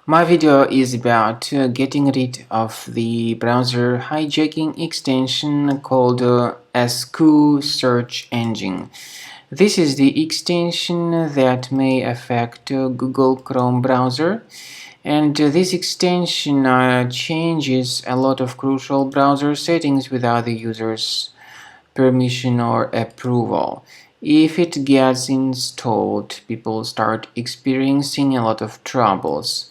My video is about getting rid of the browser hijacking extension called Sqoo search engine. This is the extension that may affect Google Chrome browser, and this extension changes a lot of crucial browser settings without the user's permission or approval. If it gets installed, people start experiencing a lot of troubles.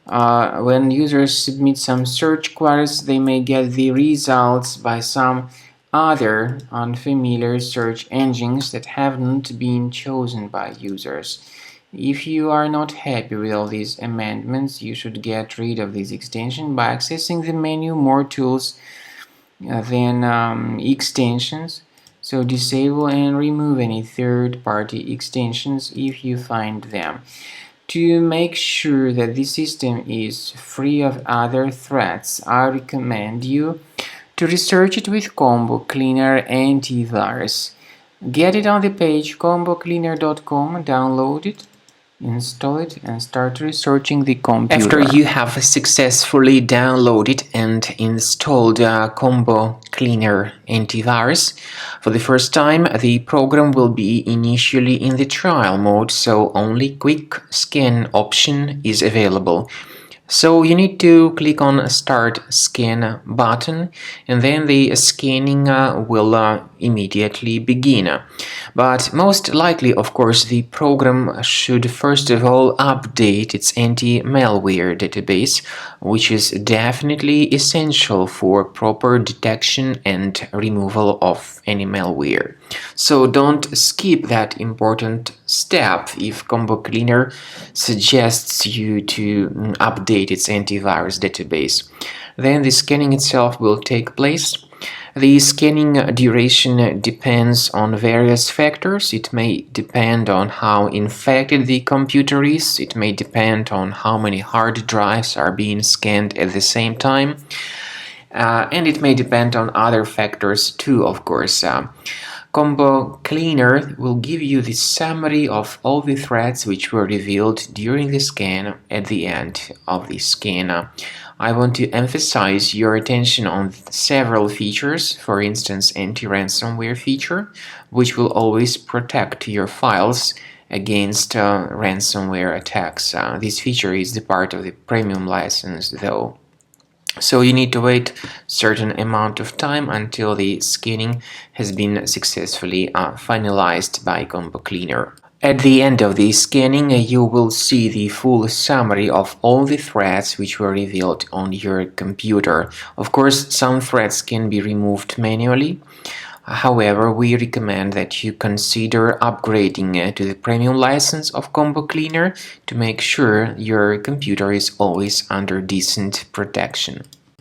When users submit some search queries, they may get the results by some other unfamiliar search engines that haven't been chosen by users. If you are not happy with all these amendments, you should get rid of this extension by accessing the menu More Tools, then Extensions. So disable and remove any third-party extensions if you find them. To make sure that the system is free of other threats, I recommend you to research it with Combo Cleaner Antivirus. Get it on the page combocleaner.com, download it, install it, and start researching the computer. After you have successfully downloaded and installed Combo Cleaner Antivirus for the first time, the program will be initially in the trial mode, so only quick scan option is available. So you need to click on Start Scan button, and then the scanning will immediately begin. But most likely, of course, the program should first of all update its anti-malware database, which is definitely essential for proper detection and removal of any malware. So don't skip that important step if Combo Cleaner suggests you to update its antivirus database. Then the scanning itself will take place. The scanning duration depends on various factors. It may depend on how infected the computer is. It may depend on how many hard drives are being scanned at the same time. And it may depend on other factors too, of course. Combo Cleaner will give you the summary of all the threats which were revealed during the scan at the end of the scan. I want to emphasize your attention on several features, for instance anti-ransomware feature, which will always protect your files against ransomware attacks. This feature is the part of the premium license though. So you need to wait a certain amount of time until the scanning has been successfully finalized by Combo Cleaner. At the end of the scanning, you will see the full summary of all the threats which were revealed on your computer. Of course, some threats can be removed manually. However, we recommend that you consider upgrading to the premium license of Combo Cleaner to make sure your computer is always under decent protection.